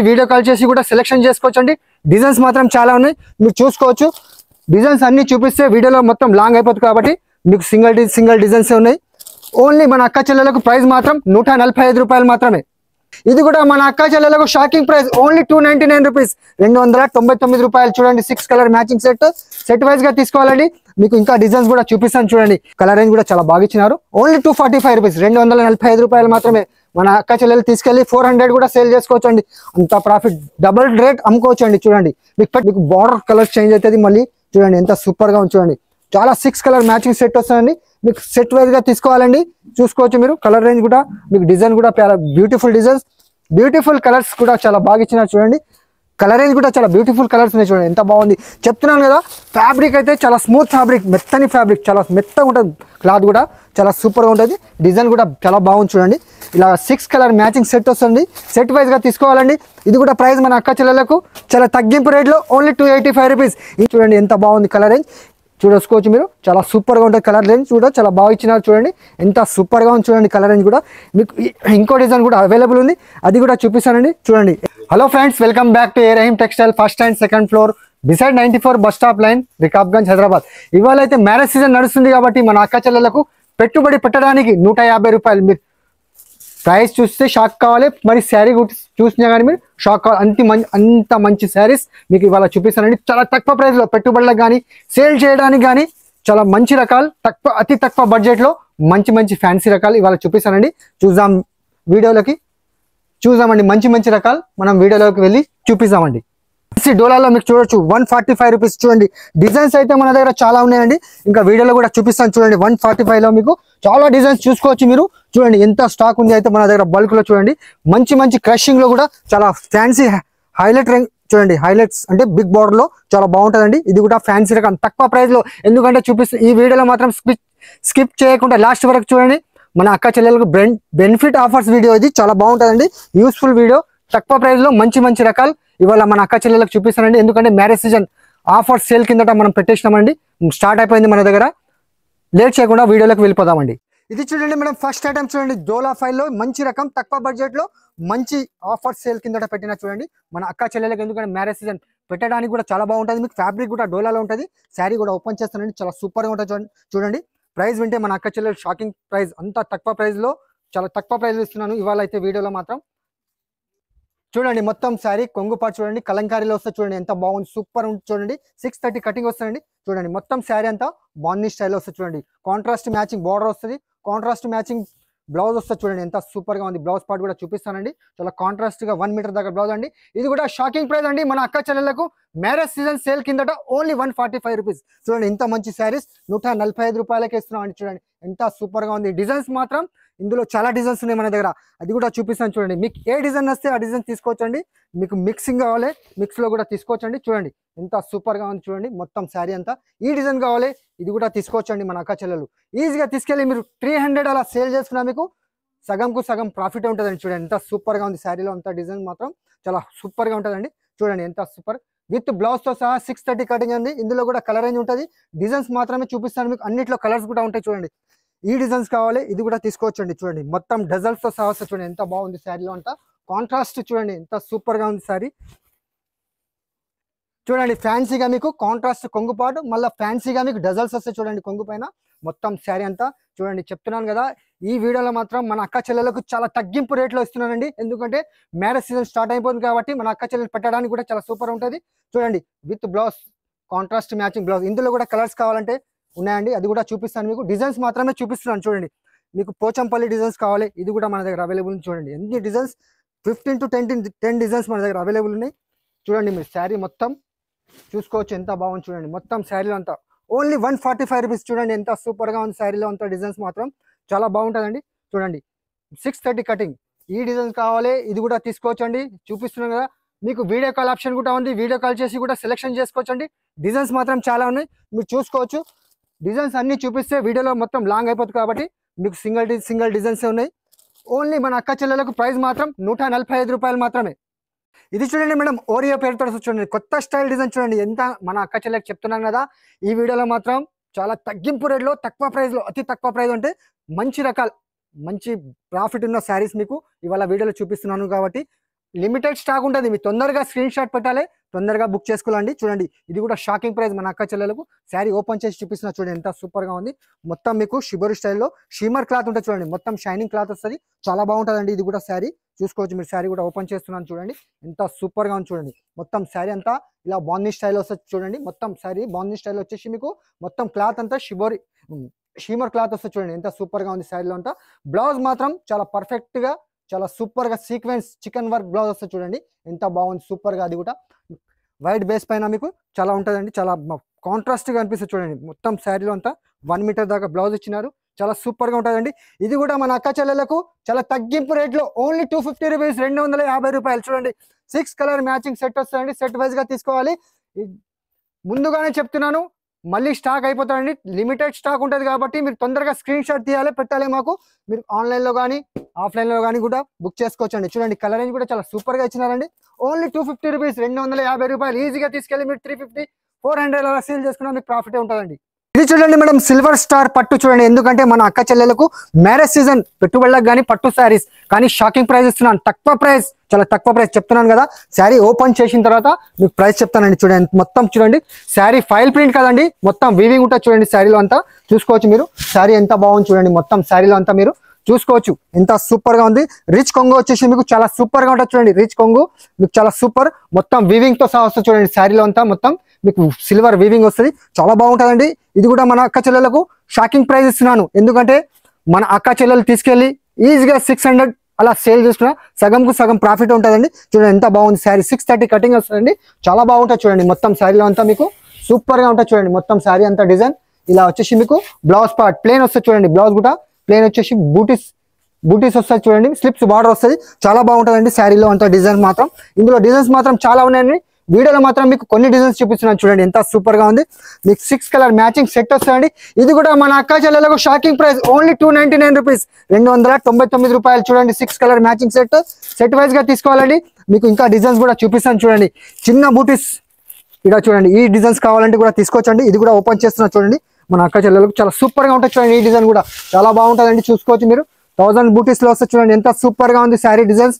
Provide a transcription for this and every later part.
Video call చేసి కూడా selection చేసుకోవచ్చండి. డిజైన్స్ మాత్రం చాలా ఉన్నాయి, మీరు చూసుకోవచ్చు. డిజైన్స్ అన్ని చూపిస్తే వీడియోలో మొత్తం లాంగ్ అయిపోతుంది కాబట్టి మీకు సింగిల్ డిజైన్స్ ఉన్నాయి. ఓన్లీ మన అక్క చెల్లెలకు ప్రైస్ మాత్రం 145 రూపాయలు మాత్రమే. ఇది కూడా మన అక్క చెల్లెలకు షాకింగ్ ప్రైస్ ఓన్లీ 299 రూపీస్, 299 రూపాయలు. చూడండి 6 కలర్ మ్యాచింగ్ సెట్ వైజ్ గా తీసుకోవాలండి. మీకు ఇంకా డిజైన్స్ కూడా చూపిస్తాను చూడండి. కలర్ రేంజ్ కూడా చాలా బాగా ఇచ్చినారు. ఓన్లీ 245 రూపీస్, 245 రూపాయలు మాత్రమే. మన అక్క చెల్లెలు తీసుకెళ్లి 400 కూడా సేల్ చేసుకోవచ్చు అండి. అంత ప్రాఫిట్, డబుల్ రేట్ అమ్ముకోవచ్చు అండి. చూడండి మీకు బార్డర్ కలర్ చేంజ్ అవుతుంది మళ్ళీ. చూడండి ఎంత సూపర్ గా ఉంది. చూడండి చాలా 6 కలర్ మ్యాచింగ్ సెట్ వస్తుందండి. మీకు సెట్ వైజ్ గా తీసుకోవాలండి. చూసుకోవచ్చు మీరు. కలర్ రేంజ్ కూడా మీకు డిజైన్ కూడా చాలా బ్యూటిఫుల్ డిజైన్స్, బ్యూటిఫుల్ కలర్స్ కూడా చాలా బాగా ఇచ్చినారు. చూడండి కలర్ రేంజ్ కూడా చాలా బ్యూటిఫుల్ కలర్స్ ఉన్నాయి. చూడండి ఎంత బాగుంది. చెప్తున్నాను కదా, ఫ్యాబ్రిక్ అయితే చాలా స్మూత్ ఫ్యాబ్రిక్, మెత్తని ఫ్యాబ్రిక్, చాలా మెత్తగా ఉంటుంది. క్లాత్ కూడా చాలా సూపర్గా ఉంటుంది. డిజైన్ కూడా చాలా బాగుంది. చూడండి ఇలా 6 కలర్ మ్యాచింగ్ సెట్ వస్తుంది. సెట్ వైజ్ గా తీసుకోవాలండి. ఇది కూడా ప్రైస్ మన అక్క చెల్లెలకు చాలా తగ్గింపు రేట్లో ఓన్లీ 285 రూపీస్. ఇది చూడండి ఎంత బాగుంది కలర్ రేంజ్. చూసుకోవచ్చు మీరు. చాలా సూపర్గా ఉంటుంది కలర్ రేంజ్ కూడా చాలా బాగా ఇచ్చినారు. చూడండి ఎంత సూపర్గా ఉంది. చూడండి కలర్ రేంజ్ కూడా. మీకు ఇంకో డిజైన్ కూడా అవైలబుల్ ఉంది, అది కూడా చూపిస్తానండి. చూడండి. Hello friends, welcome back to A Rahim textile, first and second floor, beside 94 bus stop line, Rikabganj, Hyderabad. ఇవాళ అయితే మ్యారేజ్ సీజన్ నడుస్తుంది కాబట్టి మన అక్క చెల్లెలకు పెట్టుబడి పెట్టడానికి 150 రూపాయలు. మీరు ప్రైస్ చూస్తే షాక్ కావాలి, మరి శారీ చూసినా కానీ మీరు షాక్ కావాలి. అంత మంచి శారీస్ మీకు ఇవాళ చూపిస్తానండి. చాలా తక్కువ ప్రైస్లో పెట్టుబడులకు కానీ సేల్ చేయడానికి కానీ చాలా మంచి రకాలు, అతి తక్కువ బడ్జెట్లో మంచి ఫ్యాన్సీ రకాలు ఇవాళ చూపిస్తానండి. చూద్దామండి. మంచి రకాలు మనం వీడియోలోకి వెళ్ళి చూపిస్తామండి. డోలాలో మీకు చూడొచ్చు 145 రూపీస్. చూడండి డిజైన్స్ అయితే మన దగ్గర చాలా ఉన్నాయండి, ఇంకా వీడియోలో కూడా చూపిస్తాను. చూడండి 145లో మీకు చాలా డిజైన్స్ చూసుకోవచ్చు మీరు. చూడండి ఎంత స్టాక్ ఉంది అయితే మన దగ్గర బల్క్ లో. చూడండి మంచి క్రషింగ్ లో కూడా చాలా ఫ్యాన్సీ హైలైట్ రేంజ్. చూడండి హైలైట్స్ అంటే బిగ్ బార్డర్ లో చాలా బాగుంటుందండి. ఇది కూడా ఫ్యాన్సీ రకం తక్కువ ప్రైస్ లో. ఎందుకంటే చూపిస్తే ఈ వీడియోలో మాత్రం స్కిప్ చేయకుండా లాస్ట్ వరకు చూడండి. మన అక్క చెల్లెలకు బెనిఫిట్ ఆఫర్స్ వీడియో ఇది, చాలా బాగుంటుందండి. యూస్ఫుల్ వీడియో, తక్కువ ప్రైస్ లో మంచి రకాలు ఇవాళ మన అక్క చెల్లెలకు చూపిస్తానండి. ఎందుకంటే మ్యారేజ్ సీజన్ ఆఫర్ సేల్ కిందట మనం పెట్టేసినామండి, స్టార్ట్ అయిపోయింది మన దగ్గర. లేట్ చేయకుండా వీడియోలోకి వెళ్ళిపోదామండి. ఇది చూడండి మేడం, ఫస్ట్ ఐటమ్ చూడండి. డోలా ఫైల్లో మంచి రకం, తక్కువ బడ్జెట్ లో మంచి ఆఫర్ సేల్ కిందట పెట్టిన. చూడండి మన అక్క చెల్లెలకు, ఎందుకంటే మ్యారేజ్ సీజన్ పెట్టడానికి కూడా చాలా బాగుంటుంది. మీకు ఫ్యాబ్రిక్ కూడా డోలాలో ఉంటుంది. శారీ కూడా ఓపెన్ చేస్తానండి, చాలా సూపర్గా ఉంటుంది. చూడండి ప్రైస్ వింటే మన అక్క చెల్లెలు షాకింగ్ ప్రైస్. అంత తక్కువ ప్రైస్ లో, చాలా తక్కువ ప్రైస్ ఇస్తున్నాను ఇవాళ అయితే వీడియోలో మాత్రం. చూడండి మొత్తం శారీ కొంగుపాటు చూడండి, కలంకారీలో వస్తుంది. చూడండి ఎంత బాగుంది, సూపర్ ఉంటుంది. చూడండి 630 కటింగ్ వస్తుందండి. చూడండి మొత్తం శారీ అంతా బాందీ స్టైల్లో వస్తుంది. చూడండి కాంట్రాస్ట్ మ్యాచింగ్ బార్డర్ వస్తుంది, కాంట్రాస్ట్ మ్యాచింగ్ బ్లౌజ్ వస్తుంది. చూడండి ఎంత సూపర్ గా ఉంది. బ్లౌజ్ పార్ట్ కూడా చూపిస్తానండి. చాలా కాంట్రాస్ట్ గా 1 మీటర్ దాకా బ్లౌజ్ అండి. ఇది కూడా షాకింగ్ ప్రైస్ అండి మన అక్క చెల్లెలకు. మ్యారేజ్ సీజన్ సేల్ కిందట ఓన్లీ 145 రూపీస్. చూడండి ఇంత మంచి శారీస్ 145 రూపాయలకే ఇస్తున్నాం అండి. చూడండి ఎంత సూపర్ గా ఉంది. డిజైన్స్ మాత్రం ఇందులో చాలా డిజైన్స్ ఉన్నాయి మన దగ్గర, అది కూడా చూపిస్తాను. చూడండి మీకు ఏ డిజైన్ వస్తే ఆ డిజైన్ తీసుకోవచ్చండి. మీకు మిక్సింగ్ కావాలి, మిక్స్ లో కూడా తీసుకోవచ్చండి. చూడండి ఎంత సూపర్ గా ఉంది. చూడండి మొత్తం శారీ అంతా ఈ డిజైన్ కావాలి, ఇది కూడా తీసుకోవచ్చండి. మన అక్క చెల్లెలు ఈజీగా తీసుకెళ్ళి మీరు 300 అలా సేల్ చేసుకున్నా మీకు సగంకు సగం ప్రాఫిట్ ఉంటుందండి. చూడండి ఎంత సూపర్ గా ఉంది. శారీలో అంత డిజైన్ మాత్రం చాలా సూపర్ గా ఉంటుందండి. చూడండి ఎంత సూపర్, విత్ బ్లౌజ్ తో సహా 630 కటింగ్ అండి. ఇందులో కూడా కలర్ రేంజ్ ఉంటుంది. డిజైన్స్ మాత్రమే చూపిస్తాను మీకు, అన్నిట్లో కలర్స్ కూడా ఉంటాయి. చూడండి ఈ డిజైన్స్ కావాలి, ఇది కూడా తీసుకోవచ్చండి. చూడండి మొత్తం డజల్స్ తో సహా వస్తుంది. చూడండి ఎంత బాగుంది. శారీలో అంతా కాంట్రాస్ట్ చూడండి ఎంత సూపర్ గా ఉంది శారీ. చూడండి ఫ్యాన్సీగా మీకు కాంట్రాస్ట్ కొంగుపాటు, మళ్ళీ ఫ్యాన్సీగా మీకు డజల్స్ వస్తాయి. చూడండి కొంగు పైన మొత్తం శారీ అంతా. చూడండి చెప్తున్నాను కదా, ఈ వీడియోలో మాత్రం మన అక్క చెల్లెలకు చాలా తగ్గింపు రేట్లో ఇస్తున్నానండి. ఎందుకంటే మ్యారేజ్ సీజన్ స్టార్ట్ అయిపోతుంది కాబట్టి మన అక్క చెల్లెలు పెట్టడానికి కూడా చాలా సూపర్ ఉంటుంది. చూడండి with blouse, contrast matching blouse. ఇందులో కూడా కలర్స్ కావాలంటే ఉన్నాయండి, అది కూడా చూపిస్తాను మీకు. డిజైన్స్ మాత్రమే చూపిస్తున్నాను. చూడండి మీకు పోచంపల్లి డిజైన్స్ కావాలి, ఇది కూడా మన దగ్గర అవైలబుల్ ఉంది. చూడండి ఎన్ని డిజైన్స్, 15 to 10 డిజైన్స్ మన దగ్గర అవైలబుల్ ఉన్నాయి. చూడండి మీరు శారీ మొత్తం చూసుకోవచ్చు ఎంత బాగుంది. చూడండి మొత్తం శారీలో అంతా ఓన్లీ 145 రూపీస్. చూడండి ఎంత సూపర్ గా ఉంది. శారీలో అంతా డిజైన్స్ మాత్రం చాలా బాగుంటుందండి. చూడండి 630 కటింగ్. ఈ డిజైన్స్ కావాలి, ఇది కూడా తీసుకోవచ్చండి. చూపిస్తున్నాను కదా, మీకు వీడియో కాల్ ఆప్షన్ కూడా ఉంది. వీడియో కాల్ చేసి కూడా సెలెక్షన్ చేసుకోవచ్చండి. డిజైన్స్ మాత్రం చాలా ఉన్నాయి, మీరు చూసుకోవచ్చు. డిజైన్స్ అన్ని చూపిస్తే వీడియోలో మొత్తం లాంగ్ అయిపోతుంది కాబట్టి మీకు సింగిల్ డిజైన్స్ ఉన్నాయి. ఓన్లీ మన అక్క చెల్లెలకు ప్రైస్ మాత్రం 145 రూపాయలు మాత్రమే. ఇది చూడండి మేడం, ఓరియో పేరుతో చూడండి కొత్త స్టైల్ డిజైన్. చూడండి ఎంత మన అక్క చెల్లెకి చెప్తున్నాం కదా, ఈ వీడియోలో మాత్రం చాలా తగ్గింపు రేట్లో, తక్కువ ప్రైస్లో, అతి తక్కువ ప్రైస్ అంటే మంచి రకాలు, మంచి ప్రాఫిట్ ఉన్న శారీస్ మీకు ఇవాళ వీడియోలో చూపిస్తున్నాను కాబట్టి లిమిటెడ్ స్టాక్ ఉంటుంది, మీరు తొందరగా స్క్రీన్ షాట్ పెట్టాలి, తొందరగా బుక్ చేసుకోవాలండి. చూడండి ఇది కూడా షాకింగ్ ప్రైస్ మన అక్క చెల్లెలకు. శారీ ఓపెన్ చేసి చూపిస్తున్నా చూడండి ఎంత సూపర్ గా ఉంది. మొత్తం మీకు షిబోరి స్టైల్లో షీమర్ క్లాత్ ఉంటుంది చూడండి, మొత్తం షైనింగ్ క్లాత్ వస్తుంది, చాలా బాగుంటుందండి. ఇది కూడా శారీ చూసుకోవచ్చు మీరు. శారీ కూడా ఓపెన్ చేస్తున్నాను చూడండి ఎంత సూపర్ గా ఉంది చూడండి. మొత్తం శారీ అంతా ఇలా బాందీ స్టైల్ వస్తుంది చూడండి. మొత్తం శారీ బాందీ స్టైల్ వచ్చేసి మీకు మొత్తం క్లాత్ అంతా షీమర్ క్లాత్ వస్తుంది చూడండి ఎంత సూపర్ గా ఉంది శారీలో అంతా. బ్లౌజ్ మాత్రం చాలా పర్ఫెక్ట్ గా చాలా సూపర్ గా సీక్వెన్స్ చికెన్ వర్క్ బ్లౌజ్ వస్తుంది చూడండి ఎంత బాగుంది సూపర్ గా. అది కూడా వైట్ బేస్ పైన మీకు చాలా ఉంటుందండి, చాలా కాంట్రాస్ట్ గా అనిపిస్తుంది చూడండి. మొత్తం శారీలో అంతా 1 మీటర్ దాకా బ్లౌజ్ ఇచ్చినారు, చాలా సూపర్ గా ఉంటుందండి. ఇది కూడా మన అక్క చెల్లెలకు చాలా తగ్గింపు రేట్లో ఓన్లీ 250 రూపీస్, 250 రూపాయలు. చూడండి 6 కలర్ మ్యాచింగ్ సెట్ వస్తుందండి, సెట్ వైజ్ గా తీసుకోవాలి. ముందుగానే చెప్తున్నాను మళ్ళీ స్టాక్ అయిపోతాయండి, లిమిటెడ్ స్టాక్ ఉంటుంది కాబట్టి మీరు తొందరగా స్క్రీన్ షాట్ తీయాలి, పెట్టాలి మాకు. మీరు ఆన్లైన్లో కానీ ఆఫ్లైన్లో కానీ కూడా బుక్ చేసుకోవచ్చండి. చూడండి కలర్ రేంజ్ కూడా చాలా సూపర్గా ఇచ్చినారండి. ఓన్లీ 250 రూపీస్, 250 రూపాయలు. ఈజీగా తీసుకెళ్ళి మీరు 350, 400 అలా సేల్ చేసుకున్నా మీకు ప్రాఫిటే ఉంటుందండి. ఇది చూడండి మేడం సిల్వర్ స్టార్ పట్టు చూడండి, ఎందుకంటే మన అక్క చెల్లెలకు మ్యారేజ్ సీజన్ పెట్టుబడులకు కానీ పట్టు శారీస్ కానీ షాకింగ్ ప్రైస్ ఇస్తున్నాను, తక్కువ ప్రైస్, చాలా తక్కువ ప్రైస్ చెప్తున్నాను కదా. శారీ ఓపెన్ చేసిన తర్వాత మీకు ప్రైస్ చెప్తానండి. చూడండి మొత్తం చూడండి శారీ ఫైల్ ప్రింట్ కదండి, మొత్తం వీవింగ్ ఉంటుంది చూడండి శారీలో అంతా చూసుకోవచ్చు మీరు. శారీ ఎంత బాగుంది చూడండి, మొత్తం శారీలో అంతా మీరు చూసుకోవచ్చు ఎంత సూపర్ గా ఉంది. రిచ్ కొంగు వచ్చేసి మీకు చాలా సూపర్ గా ఉంటుంది చూడండి, రిచ్ కొంగు మీకు చాలా సూపర్, మొత్తం వీవింగ్ తో సహా వస్తుంది చూడండి. శారీలో అంతా మొత్తం మీకు సిల్వర్ వీవింగ్ వస్తుంది, చాలా బాగుంటుందండి. ఇది కూడా మన అక్క చెల్లెలకు షాకింగ్ ప్రైస్ ఇస్తున్నాను, ఎందుకంటే మన అక్క చెల్లెలు తీసుకెళ్లి ఈజీగా 600 అలా సేల్ చేసుకున్నా సగంకు సగం ప్రాఫిట్ ఉంటుందండి. చూడండి ఎంత బాగుంది శారీ, 630 కటింగ్ వస్తుందండి, చాలా బాగుంటుంది చూడండి. మొత్తం శారీలో అంతా మీకు సూపర్ గా ఉంటుంది చూడండి. మొత్తం శారీ అంతా డిజైన్ ఇలా వచ్చేసి మీకు బ్లౌజ్ పార్ట్ ప్లేన్ వస్తుంది చూడండి, బ్లౌజ్ కూడా ప్లేన్ వచ్చేసి బూటీస్ వస్తాయి చూడండి, స్లిప్స్ బార్డర్ వస్తుంది, చాలా బాగుంటుందండి శారీలో అంతా డిజైన్ మాత్రం. ఇందులో డిజైన్స్ మాత్రం చాలా ఉన్నాయండి, వీడియోలో మాత్రం మీకు కొన్ని డిజైన్స్ చూపిస్తున్నాను చూడండి ఎంత సూపర్ గా ఉంది. మీకు 6 కలర్ మ్యాచింగ్ సెట్ వస్తుందండి. ఇది కూడా మన అక్క చెల్లెలకు షాకింగ్ ప్రైస్ ఓన్లీ 299 రూపీస్, 299 రూపాయలు. చూడండి 6 కలర్ మ్యాచింగ్ సెట్ వైజ్ గా తీసుకోవాలండి. మీకు ఇంకా డిజైన్స్ కూడా చూపిస్తాను చూడండి, చిన్న బూటీస్ ఇక్కడ చూడండి, ఈ డిజైన్స్ కావాలంటే కూడా తీసుకోవచ్చండి. ఇది కూడా ఓపెన్ చేస్తున్నా చూడండి, మన అక్క చెల్లెలకు చాలా సూపర్ గా ఉంటుంది చూడండి. ఈ డిజైన్ కూడా చాలా బాగుంటుందండి, చూసుకోవచ్చు మీరు. 1000 బూటీస్ లో వస్తుంది చూడండి ఎంత సూపర్ గా ఉంది శారీ డిజైన్స్.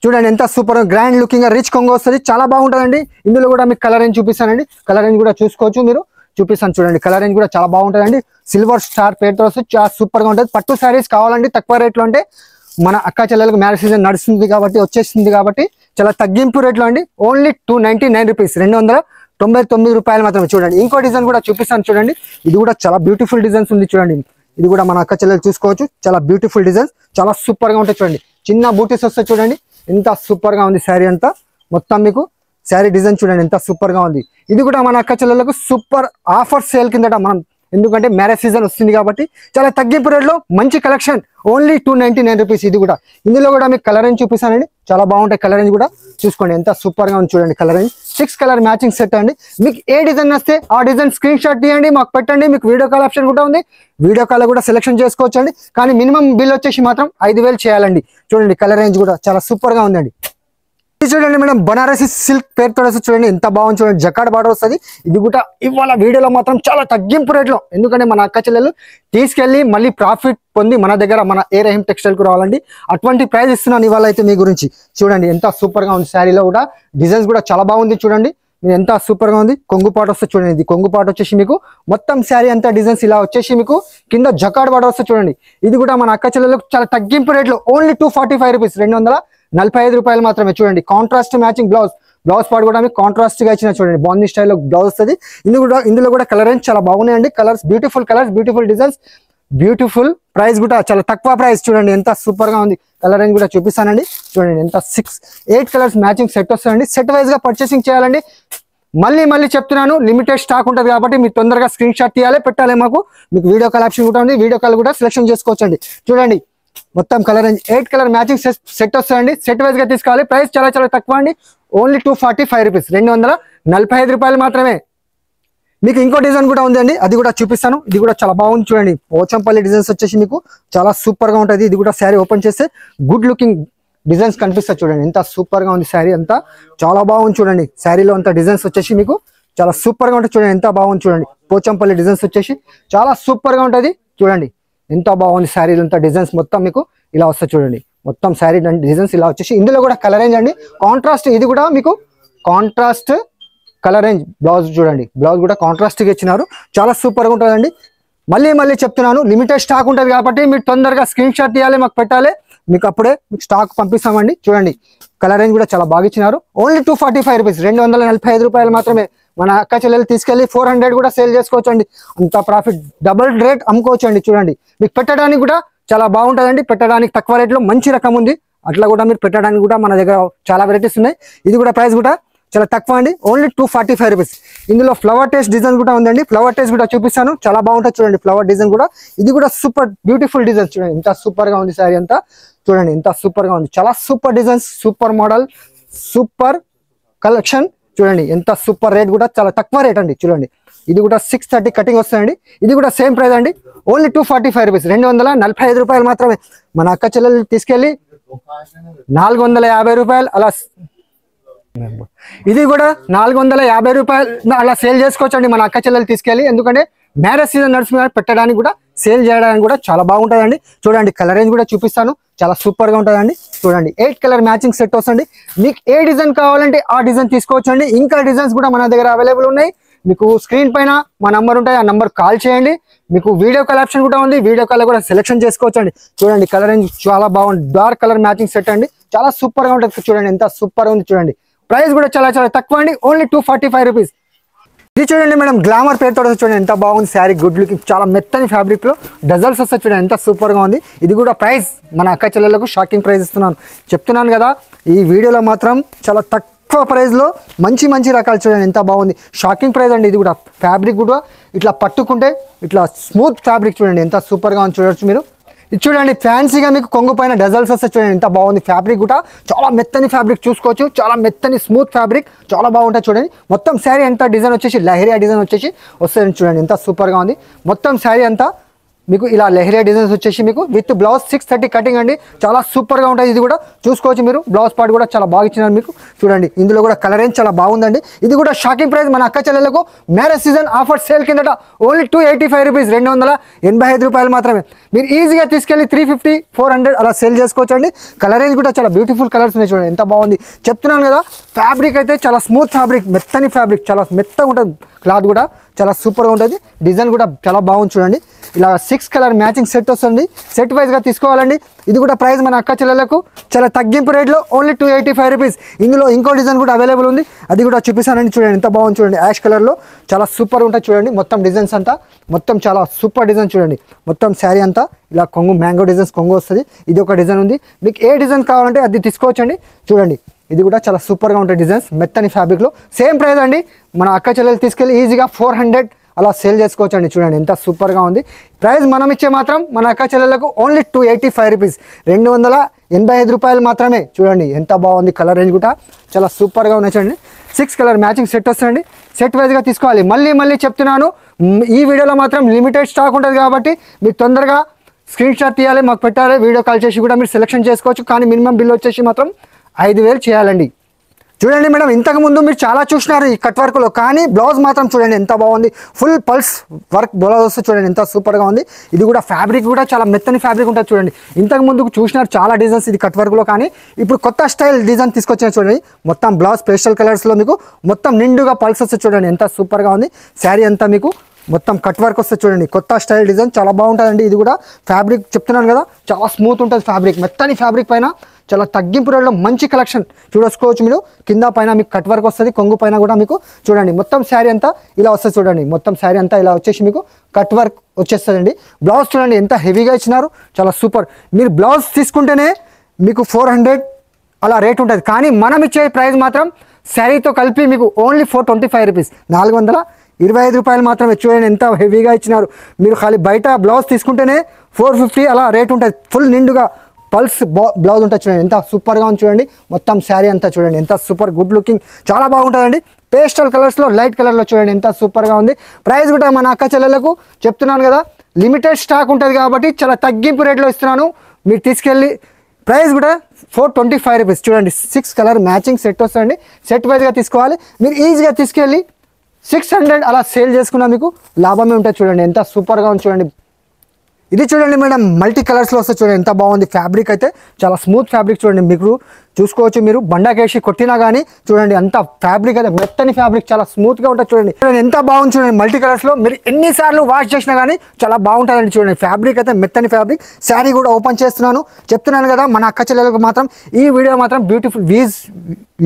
చూడండి ఎంత సూపర్ గ్రాండ్ లుకింగ్ రిచ్ కొంగు వస్తుంది, చాలా బాగుంటుందండి. ఇందులో కూడా మీకు కలర్ రేంజ్ చూపిస్తానండి, కలర్ రేంజ్ కూడా చూసుకోవచ్చు మీరు. చూపిస్తాను చూడండి, కలర్ రేంజ్ కూడా చాలా బాగుంటుందండి. సిల్వర్ స్టార్ పేరుతో వస్తుంది, చాలా సూపర్ గా ఉంటుంది. పట్టు శారీస్ కావాలండి తక్కువ రేట్లో అంటే మన అక్క చెల్లెలకు మ్యారేజ్ సీజన్ నడుస్తుంది కాబట్టి వచ్చేస్తుంది కాబట్టి చాలా తగ్గింపు రేట్లో అండి. ఓన్లీ 299 రూపీస్, 299 రూపాయలు మాత్రమే. చూడండి ఇంకో డిజైన్ కూడా చూపిస్తాను చూడండి, ఇది కూడా చాలా బ్యూటిఫుల్ డిజైన్స్ ఉంది చూడండి. ఇది కూడా మన అక్క చెల్లెలు చూసుకోవచ్చు, చాలా బ్యూటిఫుల్ డిజైన్స్, చాలా సూపర్ గా ఉంటాయి చూడండి. చిన్న బూటీస్ వస్తాయి చూడండి, ఎంత సూపర్ గా ఉంది శారీ అంతా. మొత్తం మీకు శారీ డిజైన్ చూడండి ఎంత సూపర్ గా ఉంది. ఇది కూడా మన అక్క చెల్లెలకు సూపర్ ఆఫర్ సేల్ కిందట మనం, ఎందుకంటే మ్యారేజ్ సీజన్ వస్తుంది కాబట్టి చాలా తగ్గింపు రేట్లో మంచి కలెక్షన్ ఓన్లీ 299 రూపీస్. ఇది కూడా ఇందులో కూడా మీకు కలర్ రేంజ్ చూపిస్తానండి, చాలా బాగుంటాయి కలర్ రేంజ్ కూడా చూసుకోండి ఎంత సూపర్ గా ఉంది చూడండి. Colour range 6 colour matching set అండి. మీకు ఏ డిజైన్ వస్తే ఆ డిజైన్ స్క్రీన్ షాట్ తీయండి, మాకు పెట్టండి. మీకు వీడియో కాల్ ఆప్షన్ కూడా ఉంది, వీడియో కాల్ కూడా సెలెక్షన్ చేసుకోవచ్చు అండి. కానీ మినిమం బిల్ వచ్చేసి మాత్రం 5000 చేయాలండి. చూడండి కలర్ రేంజ్ కూడా చాలా సూపర్ గా ఉందండి. ఇది చూడండి మేడం బనారసి సిల్క్ పేరుతో చూడండి ఎంత బాగుంది చూడండి, జకాడ్ బార్డర్ వస్తుంది. ఇది కూడా ఇవాళ వీడియోలో మాత్రం చాలా తగ్గింపు రేట్లో, ఎందుకంటే మన అక్క చెల్లెలు తీసుకెళ్లి మళ్ళీ ప్రాఫిట్ పొంది మన దగ్గర మన ఏ రహీం టెక్స్టైల్ కు రావాలండి. అటువంటి ప్రైస్ ఇస్తున్నాను ఇవాళ అయితే మీ గురించి. చూడండి ఎంత సూపర్ గా ఉంది, శారీలో కూడా డిజైన్స్ కూడా చాలా బాగుంది చూడండి, ఎంత సూపర్ గా ఉంది. కొంగు పాట వస్తుంది చూడండి, ఇది కొంగు పాట వచ్చేసి మీకు మొత్తం శారీ అంతా డిజైన్స్ ఇలా వచ్చేసి మీకు కింద జకాడ్ బార్డర్ వస్తుంది చూడండి. ఇది కూడా మన అక్క చెల్లెలకు చాలా తగ్గింపు రేట్లో ఓన్లీ 245 రూపీస్, 245 రూపాయలు మాత్రమే. చూడండి కాంట్రాస్ట్ మ్యాచింగ్ బ్లౌజ్ పార్ట్ కూడా మీకు కాంట్రాస్ట్ గా ఇచ్చిన చూడండి, బాందీ స్టైల్లో బ్లౌజ్ వస్తుంది. ఇందులో కూడా కలర్ రేంజ్ చాలా బాగున్నాయండి, colours beautiful designs, beautiful price కూడా చాలా తక్కువ ప్రైస్. చూడండి ఎంత సూపర్ గా ఉంది, కలర్ రేంజ్ కూడా చూపిస్తానండి. చూడండి ఎంత 8 కలర్స్ మ్యాచింగ్ సెట్ వస్తుందండి. సెట్ వైజ్ గా పర్చేసింగ్ చేయాలండి. మళ్ళీ చెప్తున్నాను లిమిటెడ్ స్టాక్ ఉంటుంది కాబట్టి మీరు తొందరగా స్క్రీన్ షాట్ తీయాలి, పెట్టాలి మాకు. మీకు వీడియో కాల్ ఆప్షన్ కూడా ఉంది, వీడియో కాల్ కూడా సెలెక్షన్ చేసుకోవచ్చండి. చూడండి మొత్తం colour range 8 colour matching set వస్తుందండి. సెట్ వైజ్ గా తీసుకోవాలి, ప్రైస్ చాలా తక్కువ అండి, ఓన్లీ 245 రూపీస్, 245 రూపాయలు మాత్రమే. మీకు ఇంకో డిజైన్ కూడా ఉంది అండి, అది కూడా చూపిస్తాను. ఇది కూడా చాలా బాగుంది చూడండి, పోచంపల్లి డిజైన్స్ వచ్చేసి మీకు చాలా సూపర్ గా ఉంటుంది. ఇది కూడా శారీ ఓపెన్ చేస్తే గుడ్ లుకింగ్ డిజైన్స్ కనిపిస్తాయి చూడండి, ఎంత సూపర్ గా ఉంది శారీ అంతా, చాలా బాగుంది చూడండి. శారీలో అంతా డిజైన్స్ వచ్చేసి మీకు చాలా సూపర్ గా ఉంటుంది చూడండి, ఎంత బాగుంది చూడండి. పోచంపల్లి డిజైన్స్ వచ్చేసి చాలా సూపర్ గా ఉంటుంది చూడండి, ఎంత బాగుంది. శారీలో అంతా డిజైన్స్ మొత్తం మీకు ఇలా వస్తాయి చూడండి, మొత్తం శారీ డిజైన్స్ ఇలా వచ్చేసి ఇందులో కూడా కలర్ రేంజ్ అండి కాంట్రాస్ట్. ఇది కూడా మీకు కాంట్రాస్ట్ కలర్ రేంజ్. బ్లౌజ్ చూడండి, బ్లౌజ్ కూడా కాంట్రాస్ట్గా ఇచ్చినారు, చాలా సూపర్గా ఉంటుందండి. మళ్ళీ చెప్తున్నాను, లిమిటెడ్ స్టాక్ ఉంటుంది కాబట్టి మీరు తొందరగా స్క్రీన్ షాట్ తీయాలి, మాకు పెట్టాలి, మీకు అప్పుడే మీకు స్టాక్ పంపిస్తామండి. చూడండి కలర్ రేంజ్ కూడా చాలా బాగా ఇచ్చినారు. ఓన్లీ 245 రూపీస్, 245 రూపాయలు మాత్రమే. మన అక్క చెల్లెలు తీసుకెళ్ళి 400 కూడా సేల్ చేసుకోవచ్చు అండి. అంత ప్రాఫిట్, డబుల్ రేట్ అమ్ముకోవచ్చు అండి. చూడండి మీకు పెట్టడానికి కూడా చాలా బాగుంటుందండి. పెట్టడానికి తక్కువ రేట్లో మంచి రకం ఉంది. అట్లా కూడా మీరు పెట్టడానికి కూడా మన దగ్గర చాలా వెరైటీస్ ఉన్నాయి. ఇది కూడా ప్రైస్ కూడా చాలా తక్కువ అండి, ఓన్లీ 245 రూపీస్. ఇందులో ఫ్లవర్ టేస్ట్ డిజైన్ కూడా ఉందండి. ఫ్లవర్ టేస్ట్ కూడా చూపిస్తాను, చాలా బాగుంటుంది. చూడండి ఫ్లవర్ డిజైన్ కూడా, ఇది కూడా సూపర్ బ్యూటిఫుల్ డిజైన్. చూడండి ఎంత సూపర్ గా ఉంది శారీ అంతా. చూడండి ఎంత సూపర్ గా ఉంది, చాలా super designs, super model, super collection. చూడండి ఎంత సూపర్, రేట్ కూడా చాలా తక్కువ రేట్ అండి. చూడండి ఇది కూడా 630 కటింగ్ వస్తుందండి. ఇది కూడా సేమ్ ప్రైస్ అండి, ఓన్లీ 245 రూపీస్, 245 రూపాయలు మాత్రమే. మన అక్క చెల్లెలు తీసుకెళ్ళి 450 రూపాయలు అలా, ఇది కూడా 450 రూపాయలు అలా సేల్ చేసుకోవచ్చు అండి మన అక్క చెల్లెలు తీసుకెళ్ళి. ఎందుకంటే మ్యారేజ్ సీజన్ నడుస్తుంది, పెట్టడానికి కూడా సేల్ చేయడానికి కూడా చాలా బాగుంటుందండి. చూడండి కలర్ రేంజ్ కూడా చూపిస్తాను, చాలా సూపర్ గా ఉంటుందండి. చూడండి 8 కలర్ మ్యాచింగ్ సెట్ వస్తుంది. మీకు ఏ డిజైన్ కావాలంటే ఆ డిజైన్ తీసుకోవచ్చు అండి. ఇంకా డిజైన్స్ కూడా మన దగ్గర అవైలబుల్ ఉన్నాయి. మీకు స్క్రీన్ పైన మా నంబర్ ఉంటాయి, ఆ నంబర్ కాల్ చేయండి. మీకు వీడియో కాల్ ఆప్షన్ కూడా ఉంది, వీడియో కాల్ కూడా సెలెక్షన్ చేసుకోవచ్చు అండి. చూడండి కలర్ రేంజ్ చాలా బాగుంది, డార్క్ కలర్ మ్యాచింగ్ సెట్ అండి, చాలా సూపర్ గా ఉంటుంది. చూడండి ఎంత సూపర్ ఉంది. చూడండి ప్రైస్ కూడా చాలా చాలా తక్కువ అండి, ఓన్లీ 245 రూపీస్. ఇది చూడండి మేడం, గ్లామర్ పేరుతో చూడండి ఎంత బాగుంది శారీ, గుడ్ లుకింగ్, చాలా మెత్తని ఫ్యాబ్రిక్ లో డజల్స్ వస్తాయి. చూడండి ఎంత సూపర్ గా ఉంది. ఇది కూడా ప్రైస్ మన అక్క చెల్లెలకు షాకింగ్ ప్రైస్ ఇస్తున్నాను, చెప్తున్నాను కదా. ఈ వీడియోలో మాత్రం చాలా తక్కువ ప్రైస్ లో మంచి రకాలు. చూడండి ఎంత బాగుంది, షాకింగ్ ప్రైస్ అండి. ఇది కూడా ఫ్యాబ్రిక్ కూడా ఇట్లా పట్టుకుంటే ఇట్లా స్మూత్ ఫ్యాబ్రిక్. చూడండి ఎంత సూపర్ గా ఉంది, చూడొచ్చు మీరు. ఇది చూడండి ఫ్యాన్సీగా మీకు కొంగు పైన డజల్స్ వస్తాయి. చూడండి ఎంత బాగుంది, ఫ్యాబ్రిక్ కూడా చాలా మెత్తని ఫ్యాబ్రిక్ చూసుకోవచ్చు, చాలా మెత్తని స్మూత్ ఫ్యాబ్రిక్, చాలా బాగుంటుంది. చూడండి మొత్తం శారీ అంతా డిజైన్ వచ్చేసి లహరియా డిజైన్ వచ్చేసి వస్తుంది. చూడండి ఎంత సూపర్గా ఉంది. మొత్తం శారీ అంతా మీకు ఇలా లహరియా డిజైన్స్ వచ్చేసి మీకు విత్ బ్లౌజ్ 630 కటింగ్ అండి, చాలా సూపర్గా ఉంటుంది. ఇది కూడా చూసుకోవచ్చు మీరు, బ్లౌజ్ పార్ట్ కూడా చాలా బాగా ఇచ్చినారు మీకు. చూడండి ఇందులో కూడా కలర్ రేంజ్ చాలా బాగుందండి. ఇది కూడా షాకింగ్ ప్రైస్ మన అక్క చెల్లెలకు మ్యారేజ్ సీజన్ ఆఫర్ సేల్ కిందట ఓన్లీ 285 రూపీస్, 285 రూపాయలు మాత్రమే. మీరు ఈజీగా తీసుకెళ్ళి 350, 400 అలా సేల్ చేసుకోవచ్చు అండి. కలర్ రేంజ్ కూడా చాలా బ్యూటిఫుల్ కలర్స్ ఉన్నాయి. చూడండి ఎంత బాగుంది, చెప్తున్నాను కదా. ఫ్యాబ్రిక్ అయితే చాలా స్మూత్ ఫ్యాబ్రిక్, మెత్తని ఫ్యాబ్రిక్, చాలా మెత్తగా ఉంటుంది. క్లాత్ కూడా చాలా సూపర్గా ఉంటుంది. డిజైన్ కూడా చాలా బాగుంది. చూడండి ఇలా 6 కలర్ మ్యాచింగ్ సెట్ వస్తుంది, సెట్ వైజ్గా తీసుకోవాలండి. ఇది కూడా ప్రైస్ మన అక్క చెల్లెలకు చాలా తగ్గింపు రేట్లో ఓన్లీ 285 రూపీస్. ఇందులో ఇంకో డిజైన్ కూడా అవైలబుల్ ఉంది, అది కూడా చూపిస్తానండి. చూడండి ఎంత బాగుంది. చూడండి యాష్ కలర్లో చాలా సూపర్ ఉంటుంది. చూడండి మొత్తం డిజైన్స్ అంతా మొత్తం చాలా సూపర్ డిజైన్. చూడండి మొత్తం శారీ అంతా ఇలా కొంగు, మ్యాంగో డిజైన్స్ కొంగు వస్తుంది. ఇది ఒక డిజైన్ ఉంది, మీకు ఏ డిజైన్ కావాలంటే అది తీసుకోవచ్చండి. చూడండి ఇది కూడా చాలా సూపర్గా ఉంటాయి డిజైన్స్, మెత్తని ఫ్యాబ్రిక్లో. సేమ్ ప్రైస్ అండి, మన అక్క చెల్లెలు తీసుకెళ్ళి ఈజీగా 400 అలా సేల్ చేసుకోవచ్చు అండి. చూడండి ఎంత సూపర్గా ఉంది. ప్రైస్ మనం ఇచ్చే మాత్రం మన అక్క చెల్లెలకు ఓన్లీ 285 రూపీస్, 285 రూపాయలు మాత్రమే. చూడండి ఎంత బాగుంది. కలర్ రేంజ్ కూడా చాలా సూపర్గా ఉన్నాయి. చూడండి 6 కలర్ మ్యాచింగ్ సెట్ వస్తుందండి, సెట్ వైజ్గా తీసుకోవాలి. మళ్ళీ చెప్తున్నాను, ఈ వీడియోలో మాత్రం లిమిటెడ్ స్టాక్ ఉంటుంది కాబట్టి మీరు తొందరగా స్క్రీన్ షాట్ తీయాలి, మాకు పెట్టాలి. వీడియో కాల్ చేసి కూడా మీరు సెలెక్షన్ చేసుకోవచ్చు, కానీ మినిమం బిల్ వచ్చేసి మాత్రం 5,000 చేయాలండి. చూడండి మేడం, ఇంతకుముందు మీరు చాలా చూసినారు ఈ కట్ వర్క్లో, కానీ బ్లౌజ్ మాత్రం చూడండి ఎంత బాగుంది. ఫుల్ పల్స్ వర్క్ బ్లౌజ్ వస్తే చూడండి ఎంత సూపర్గా ఉంది. ఇది కూడా ఫ్యాబ్రిక్ కూడా చాలా మెత్తని ఫ్యాబ్రిక్ ఉంటుంది. చూడండి ఇంతకుముందు చూసినారు చాలా డిజైన్స్ ఇది కట్ వర్క్లో, కానీ ఇప్పుడు కొత్త స్టైల్ డిజైన్ తీసుకొచ్చిన. చూడండి మొత్తం బ్లౌజ్ పేస్టల్ కలర్స్లో మీకు మొత్తం నిండుగా పల్స్ వస్తే చూడండి ఎంత సూపర్గా ఉంది. శారీ అంతా మీకు మొత్తం కట్ వర్క్ వస్తే చూడండి కొత్త స్టైల్ డిజైన్ చాలా బాగుంటుందండి. ఇది కూడా ఫ్యాబ్రిక్ చెప్తున్నాను కదా, చాలా స్మూత్ ఉంటుంది ఫ్యాబ్రిక్, మెత్తని ఫ్యాబ్రిక్ పైన చాలా తగ్గింపు రేట్లో మంచి కలెక్షన్ చూసుకోవచ్చు మీరు. కింద పైన మీకు కట్ వర్క్ వస్తుంది, కొంగు పైన కూడా మీకు చూడండి మొత్తం శారీ అంతా ఇలా వస్తుంది. చూడండి మొత్తం శారీ అంతా ఇలా వచ్చేసి మీకు కట్ వర్క్ వచ్చేస్తుందండి. బ్లౌజ్ చూడండి ఎంత హెవీగా ఇచ్చినారు, చాలా సూపర్. మీరు బ్లౌజ్ తీసుకుంటేనే మీకు 400 అలా రేట్ ఉంటుంది, కానీ మనం ఇచ్చే ప్రైస్ మాత్రం శారీతో కలిపి మీకు ఓన్లీ 425 రూపీస్, 425 రూపాయలు మాత్రమే. చూడండి ఎంత హెవీగా ఇచ్చినారు. మీరు ఖాళీ బయట బ్లౌజ్ తీసుకుంటేనే 450 అలా రేట్ ఉంటుంది. ఫుల్ నిండుగా పల్స్ బ్లౌజ్ ఉంటుంది. చూడండి ఎంత సూపర్గా ఉంది. చూడండి మొత్తం శారీ అంతా చూడండి ఎంత సూపర్ గుడ్ లుకింగ్, చాలా బాగుంటుందండి. పేస్టల్ కలర్స్లో లైట్ కలర్లో చూడండి ఎంత సూపర్గా ఉంది. ప్రైస్ కూడా మన అక్క చెల్లెలకు చెప్తున్నాను కదా, లిమిటెడ్ స్టాక్ ఉంటుంది కాబట్టి చాలా తగ్గింపు రేట్లో ఇస్తున్నాను. మీరు తీసుకెళ్ళి ప్రైస్ కూడా 425 రూపీస్. చూడండి 6 కలర్ మ్యాచింగ్ సెట్ వస్తుంది, సెట్ వైజ్గా తీసుకోవాలి. మీరు ఈజీగా తీసుకెళ్ళి 600 అలా సేల్ చేసుకున్నా మీకు లాభమే ఉంటుంది. చూడండి ఎంత సూపర్గా ఉంది. చూడండి ఇది చూడండి మేడం, మల్టీ కలర్స్ లో వస్తుంది చూడండి, ఎంత బాగుంది. ఫ్యాబ్రిక్ అయితే చాలా స్మూత్ ఫ్యాబ్రిక్ చూడండి, మీకు చూసుకోవచ్చు. మీరు బండాకేసి కొట్టినా కానీ చూడండి, అంత ఫ్యాబ్రిక్ అయితే మెత్తని ఫ్యాబ్రిక్, చాలా స్మూత్ గా ఉంటుంది చూడండి. ఎంత బాగుంది చూడండి. మల్టీ కలర్స్ లో మీరు ఎన్నిసార్లు వాష్ చేసినా కానీ చాలా బాగుంటుందండి చూడండి. ఫ్యాబ్రిక్ అయితే మెత్తని ఫ్యాబ్రిక్. శారీ కూడా ఓపెన్ చేస్తున్నాను, చెప్తున్నాను కదా మన అక్క చెల్లెలకు మాత్రం ఈ వీడియో మాత్రం బ్యూటిఫుల్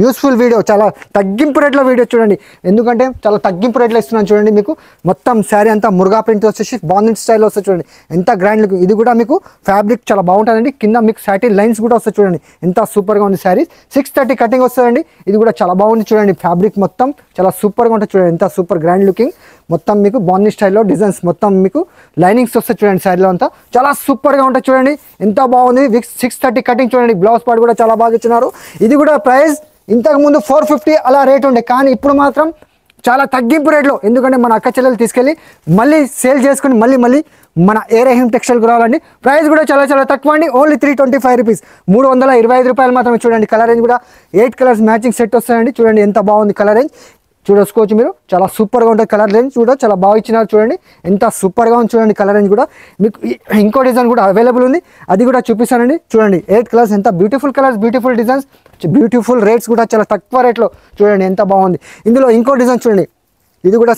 యూస్ఫుల్ వీడియో, చాలా తగ్గింపు రేట్లో వీడియో చూడండి, ఎందుకంటే చాలా తగ్గింపు రేట్లో ఇస్తున్నాను చూడండి. మీకు మొత్తం శారీ అంతా మురుగా ప్రింట్ వచ్చేసి బాందిన్ స్టైల్లో వస్తుంది చూడండి, ఎంత గ్రాండ్ లుక్. ఇది కూడా మీకు ఫ్యాబ్రిక్ చాలా బాగుంటుందండి. కింద మీకు సాటిన్ లైన్స్ కూడా వస్తాయి చూడండి, ఎంత సూపర్గా ఉంది శారీ. 630 కటింగ్ వస్తుందండి. ఇది కూడా చాలా బాగుంది చూడండి. ఫ్యాబ్రిక్ మొత్తం చాలా సూపర్గా ఉంటుంది చూడండి, ఎంత సూపర్ గ్రాండ్ లుకింగ్. మొత్తం మీకు బాందిన్ స్టైల్లో డిజైన్స్, మొత్తం మీకు లైనింగ్స్ వస్తాయి చూడండి. శారీలో అంతా చాలా సూపర్గా ఉంటుంది చూడండి, ఎంత బాగుంది. 630 కటింగ్ చూడండి. బ్లౌజ్ పార్ట్ కూడా చాలా బాగా ఇచ్చినారు. ఇది కూడా ప్రైస్ ఇంతకుముందు 450 అలా రేట్ ఉండే, కానీ ఇప్పుడు మాత్రం చాలా తగ్గింపు రేట్లో, ఎందుకంటే మన అక్క చెల్లెలు తీసుకెళ్ళి మళ్ళీ సేల్ చేసుకుని మళ్ళీ మన ఏరహిం టెక్స్టైల్కి రావాలండి. ప్రైస్ కూడా చాలా చాలా తక్కువ అండి, ఓన్లీ 325 రూపీస్, 325 రూపాయలు మాత్రమే. చూడండి కలర్ రేంజ్ కూడా 8 కలర్స్ మ్యాచింగ్ సెట్ వస్తాయండి. చూడండి ఎంత బాగుంది కలర్ రేంజ్, చూసుకోవచ్చు మీరు. చాలా సూపర్గా ఉంటుంది కలర్ రేంజ్ కూడా, చాలా బాగా ఇచ్చినారు చూడండి, ఎంత సూపర్గా ఉంది చూడండి. కలర్ రేంజ్ కూడా మీకు ఇంకో డిజైన్ కూడా అవైలబుల్ ఉంది, అది కూడా చూపిస్తానండి. చూడండి 8 కలర్స్, ఎంత beautiful colours, beautiful designs, beautiful rates కూడా చాలా తక్కువ రేట్లో చూడండి, ఎంత బాగుంది. ఇందులో ఇంకో డిజైన్ చూడండి, ఇది కూడా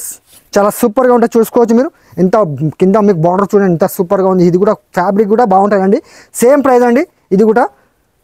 చాలా సూపర్గా ఉంటుంది, చూసుకోవచ్చు మీరు. ఎంత కింద మీకు బార్డర్ చూడండి, ఎంత సూపర్గా ఉంది. ఇది కూడా ఫ్యాబ్రిక్ కూడా బాగుంటుందండి, సేమ్ ప్రైస్ అండి. ఇది కూడా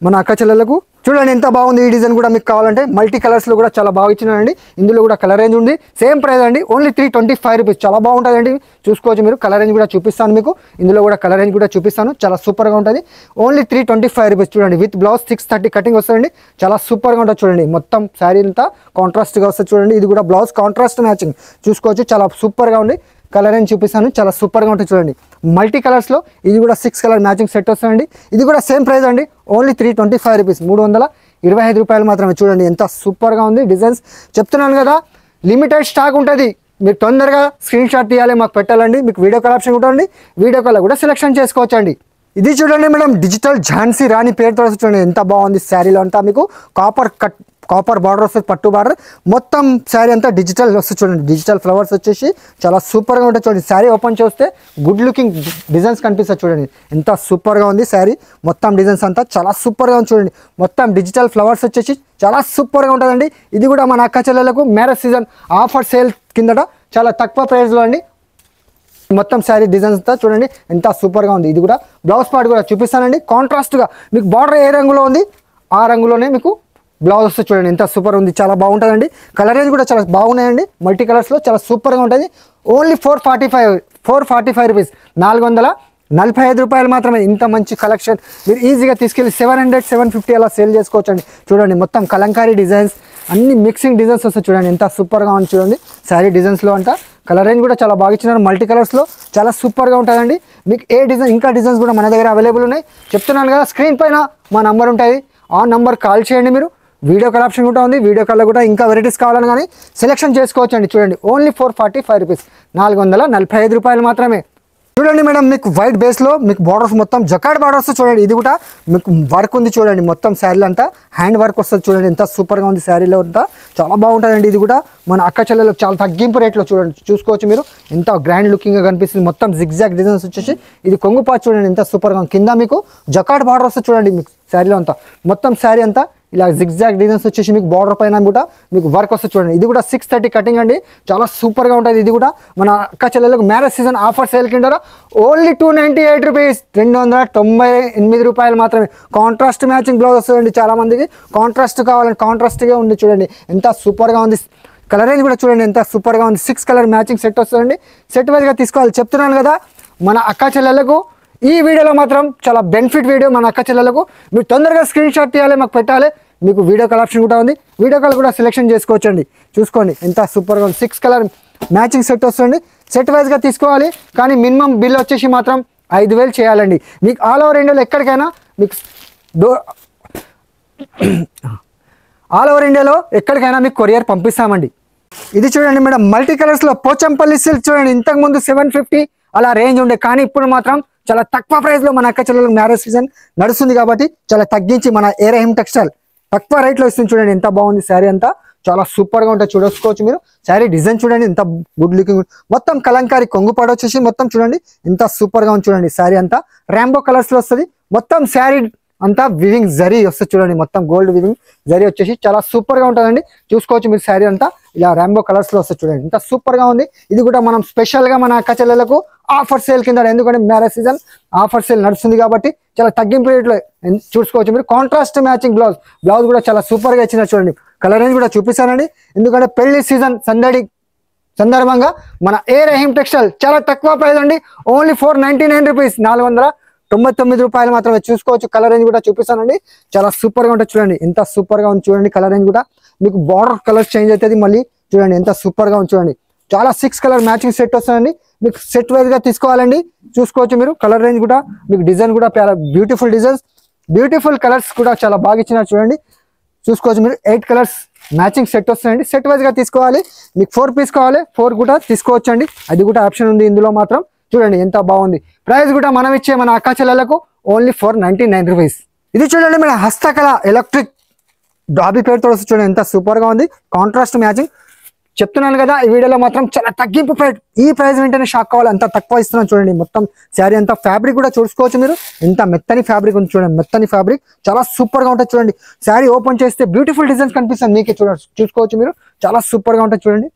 మన అక్క చెల్లెలకు చూడండి ఎంత బాగుంది. ఈ డిజైన్ కూడా మీకు కావాలంటే మల్టీ కలర్స్లో కూడా చాలా బాగా ఇచ్చినారండి. ఇందులో కూడా కలర్ రేంజ్ ఉంది, సేమ్ ప్రైస్ అండి, ఓన్లీ 325 రూపీస్. చాలా బాగుంటుందండి, చూసుకోవచ్చు మీరు. కలర్ రేంజ్ కూడా చూపిస్తాను మీకు, ఇందులో కూడా కలర్ రేంజ్ కూడా చూపిస్తాను, చాలా సూపర్గా ఉంటుంది. ఓన్లీ 325 రూపీస్ చూడండి. విత్ బ్లౌజ్ 630 కటింగ్ వస్తుందండి, చాలా సూపర్గా ఉంటుంది చూడండి. మొత్తం శారీ అంతా కాంట్రాస్ట్గా వస్తుంది చూడండి. ఇది కూడా బ్లౌజ్ కాంట్రాస్ట్ మ్యాచింగ్, చూసుకోవచ్చు, చాలా సూపర్గా ఉంది. కలర్ అని చూపిస్తాను, చాలా సూపర్గా ఉంటుంది చూడండి. మల్టీ కలర్స్లో ఇది కూడా 6 కలర్ మ్యాచింగ్ సెట్ వస్తుందండి. ఇది కూడా సేమ్ ప్రైస్ అండి, ఓన్లీ 325 రూపీస్, 325 రూపాయలు మాత్రమే. చూడండి ఎంత సూపర్గా ఉంది డిజైన్స్, చెప్తున్నాను కదా లిమిటెడ్ స్టాక్ ఉంటుంది. మీరు తొందరగా స్క్రీన్ షాట్ తీయాలి, మాకు పెట్టాలండి. మీకు వీడియో కాల్ ఆప్షన్ ఉంటుంది, వీడియో కాల్ కూడా సెలెక్షన్ చేసుకోవచ్చండి. ఇది చూడండి మేడం, డిజిటల్ ఝాన్సీ రాణి పేరుతో చూడండి, ఎంత బాగుంది. శారీలో అంతా మీకు కాపర్ బార్డర్ వస్తుంది, పట్టు బార్డర్, మొత్తం శారీ అంతా డిజిటల్ వస్తుంది చూడండి. డిజిటల్ ఫ్లవర్స్ వచ్చేసి చాలా సూపర్గా ఉంటుంది చూడండి. శారీ ఓపెన్ చేస్తే గుడ్ లుకింగ్ డిజైన్స్ కనిపిస్తుంది చూడండి, ఎంత సూపర్గా ఉంది శారీ. మొత్తం డిజైన్స్ అంతా చాలా సూపర్గా ఉంది చూడండి. మొత్తం డిజిటల్ ఫ్లవర్స్ వచ్చేసి చాలా సూపర్గా ఉంటుందండి. ఇది కూడా మన అక్క చెల్లెలకు మ్యారేజ్ సీజన్ ఆఫర్ సేల్ కిందట చాలా తక్కువ ప్రైస్లో అండి. మొత్తం శారీ డిజైన్స్ అంతా చూడండి ఎంత సూపర్గా ఉంది. ఇది కూడా బ్లౌజ్ పార్ట్ కూడా చూపిస్తానండి. కాంట్రాస్ట్గా మీకు బార్డర్ ఏ రంగులో ఉంది ఆ రంగులోనే మీకు బ్లౌజ్ వస్తే చూడండి, ఎంత సూపర్ ఉంది, చాలా బాగుంటుందండి. కలర్ రేంజ్ కూడా చాలా బాగున్నాయండి, మల్టీ కలర్స్లో చాలా సూపర్గా ఉంటుంది. ఓన్లీ 445 రూపీస్, 445 రూపాయలు మాత్రమే. ఇంత మంచి కలెక్షన్ మీరు ఈజీగా తీసుకెళ్ళి 700, 750 అలా సేల్ చేసుకోవచ్చండి. చూడండి మొత్తం కలంకారీ డిజైన్స్, అన్ని మిక్సింగ్ డిజైన్స్ వస్తాయి చూడండి, ఎంత సూపర్గా ఉంది చూడండి. శారీ డిజైన్స్లో అంట కలర్ రేంజ్ కూడా చాలా బాగా ఇచ్చినారు, మల్టీ కలర్స్లో చాలా సూపర్గా ఉంటుందండి. మీకు ఏ డిజైన్ ఇంకా డిజైన్స్ కూడా మన దగ్గర అవైలబుల్ ఉన్నాయి, చెప్తున్నాను కదా. స్క్రీన్ పైన మా నంబర్ ఉంటుంది, ఆ నంబర్ కాల్ చేయండి. మీరు వీడియో కాల్ ఆప్షన్ కూడా ఉంది, వీడియో కాల్లో కూడా ఇంకా వెరైటీస్ కావాలని కానీ సెలెక్షన్ చేసుకోవచ్చండి. చూడండి ఓన్లీ 445 రూపీస్, 445 రూపాయలు మాత్రమే. చూడండి మేడం, మీకు వైట్ బేస్లో మీకు బార్డర్స్ మొత్తం జకాడ్ బార్డర్స్ చూడండి. ఇది కూడా మీకు వర్క్ ఉంది చూడండి, మొత్తం శారీలో అంతా హ్యాండ్ వర్క్ వస్తుంది చూడండి, ఎంత సూపర్గా ఉంది. శారీలో అంతా చాలా బాగుంటుందండి. ఇది కూడా మన అక్క చెల్లెలకు చాలా తగ్గింపు రేట్లో చూడండి, చూసుకోవచ్చు మీరు. ఎంత గ్రాండ్ లుకింగ్గా కనిపిస్తుంది. మొత్తం జిగ్జాగ్ డిజైన్స్ వచ్చేసి ఇది కొంగు పాచ్ చూడండి, ఎంత సూపర్గా ఉంది. కింద మీకు జకాడ్ బార్డర్ వస్తుంది చూడండి, మీకు శారీలో అంతా మొత్తం శారీ అంతా ఇలా జిగ్జాగ్ డిజైన్స్ వచ్చేసి మీకు బార్డర్ పైన కూడా మీకు వర్క్ వస్తుంది చూడండి. ఇది కూడా 630 కటింగ్ అండి, చాలా సూపర్గా ఉంటుంది. ఇది కూడా మన అక్క చెల్లెలకు మ్యారేజ్ సీజన్ ఆఫర్ సేల్ కింద ఓన్లీ 298 రూపీస్, 298 రూపాయలు మాత్రమే. కాంట్రాస్ట్ మ్యాచింగ్ బ్లౌజ్ వస్తుందండి, చాలా మందికి కాంట్రాస్ట్ కావాలని కాంట్రాస్ట్గా ఉంది చూడండి, ఎంత సూపర్గా ఉంది. కలర్ రేంజ్ కూడా చూడండి ఎంత సూపర్గా ఉంది. 6 కలర్ మ్యాచింగ్ సెట్ వస్తుందండి, సెట్ వైజ్గా తీసుకోవాలి. చెప్తున్నాను కదా మన అక్క చెల్లెలకు ఈ వీడియోలో మాత్రం చాలా బెనిఫిట్ వీడియో. మన అక్క చెల్లెలకు మీరు తొందరగా స్క్రీన్ షాట్ తీయాలి, మాకు పెట్టాలి. మీకు వీడియో కాల్ ఆప్షన్ కూడా ఉంది, వీడియో కాల్ కూడా సెలెక్షన్ చేసుకోవచ్చండి. చూసుకోండి ఎంత సూపర్గా ఉంది. 6 కలర్ మ్యాచింగ్ సెట్ వస్తుంది, సెట్ వైజ్గా తీసుకోవాలి. కానీ మినిమం బిల్ వచ్చేసి మాత్రం 5000 చేయాలండి. మీకు ఆల్ ఓవర్ ఇండియాలో ఎక్కడికైనా మీకు ఆల్ ఓవర్ ఇండియాలో ఎక్కడికైనా మీకు కొరియర్ పంపిస్తామండి. ఇది చూడండి మేడం, మల్టీ కలర్స్లో పోచంపల్లి సిల్క్ చూడండి. ఇంతకుముందు 750 అలా రేంజ్ ఉండే, కానీ ఇప్పుడు మాత్రం చాలా తక్కువ ప్రైస్లో మన అక్క చెల్లెలకు మ్యారేజ్ సీజన్ నడుస్తుంది కాబట్టి చాలా తగ్గించి మన ఏరహిం టెక్స్టైల్ తక్కువ రేట్లో ఇస్తుంది చూడండి, ఎంత బాగుంది శారీ అంతా. చాలా సూపర్ గా ఉంటుంది చూసుకోవచ్చు మీరు. శారీ డిజైన్ చూడండి ఎంత గుడ్ లుకింగ్, మొత్తం కలంకారీ కొంగు పాడు వచ్చేసి మొత్తం చూడండి ఎంత సూపర్ గా ఉంది చూడండి. శారీ అంతా రాంబో కలర్స్ లో వస్తుంది, మొత్తం శారీ అంతా వివింగ్ జరీ వస్తుంది చూడండి, మొత్తం గోల్డ్ వివింగ్ జరీ వచ్చేసి చాలా సూపర్ గా ఉంటుందండి. చూసుకోవచ్చు మీరు శారీ అంతా ఇలా రాంబో కలర్స్ లో వస్తుంది చూడండి, ఎంత సూపర్ గా ఉంది. ఇది కూడా మనం స్పెషల్ గా మన అక్క చెల్లెలకు ఆఫర్ సేల్ కింద, ఎందుకంటే మ్యారేజ్ సీజన్ ఆఫర్ సేల్ నడుస్తుంది కాబట్టి చాలా తగ్గింపు రేట్లో చూసుకోవచ్చు మీరు. కాంట్రాస్ట్ మ్యాచింగ్ బ్లౌజ్ కూడా చాలా సూపర్ గా ఇచ్చిన చూడండి. కలర్ రేంజ్ కూడా చూపిస్తానండి, ఎందుకంటే పెళ్లి సీజన్ సందర్భంగా మన ఏ రహీం టెక్స్టైల్ చాలా తక్కువ ప్రైస్ అండి. ఓన్లీ 499 రూపీస్, 499 రూపాయలు మాత్రమే. చూసుకోవచ్చు కలర్ రేంజ్ కూడా చూపిస్తానండి, చాలా సూపర్ గా ఉంటుంది చూడండి, ఎంత సూపర్ గా ఉంది చూడండి. కలర్ రేంజ్ కూడా మీకు బార్డర్ కలర్ చేంజ్ అవుతుంది మళ్ళీ చూడండి, ఎంత సూపర్ గా ఉంది చూడండి. చాలా 6 కలర్ మ్యాచింగ్ సెట్ వస్తుందండి, మీకు సెట్ వైజ్ గా తీసుకోవాలండి. చూసుకోవచ్చు మీరు కలర్ రేంజ్ కూడా, మీకు డిజైన్ కూడా చాలా బ్యూటిఫుల్ డిజైన్స్, బ్యూటిఫుల్ కలర్స్ కూడా చాలా బాగా ఇచ్చినారు చూడండి. చూసుకోవచ్చు మీరు 8 కలర్స్ మ్యాచింగ్ సెట్ వస్తుందండి. సెట్ వైజ్ గా తీసుకోవాలి, మీకు 4 పీస్ కావాలి 4 కూడా తీసుకోవచ్చు అండి, అది కూడా ఆప్షన్ ఉంది ఇందులో మాత్రం. చూడండి ఎంత బాగుంది. ప్రైస్ కూడా మనం ఇచ్చే మన అక్క చెల్లెలకు ఓన్లీ 499 రూపీస్. ఇది చూడండి మన హస్తకళ ఎలక్ట్రిక్ డాబీ పేరుతో వస్తుంది చూడండి, ఎంత సూపర్ గా ఉంది. కాంట్రాస్ట్ మ్యాచింగ్ చెప్తున్నాను కదా, ఈ వీడియోలో మాత్రం చాలా తగ్గింపు ప్రైస్. ఈ ప్రైస్ వెంటనే షాక్ కావాలి, అంత తక్కువ ఇస్తున్నాను చూడండి. మొత్తం శారీ అంతా ఫ్యాబ్రిక్ కూడా చూసుకోవచ్చు మీరు, ఎంత మెత్తని ఫ్యాబ్రిక్ ఉంది చూడండి, మెత్తని ఫ్యాబ్రిక్ చాలా సూపర్ గా ఉంటుంది చూడండి. శారీ ఓపెన్ చేస్తే బ్యూటిఫుల్ డిజైన్స్ కనిపిస్తుంది మీకే చూసుకోవచ్చు మీరు, చాలా సూపర్ గా ఉంటుంది చూడండి.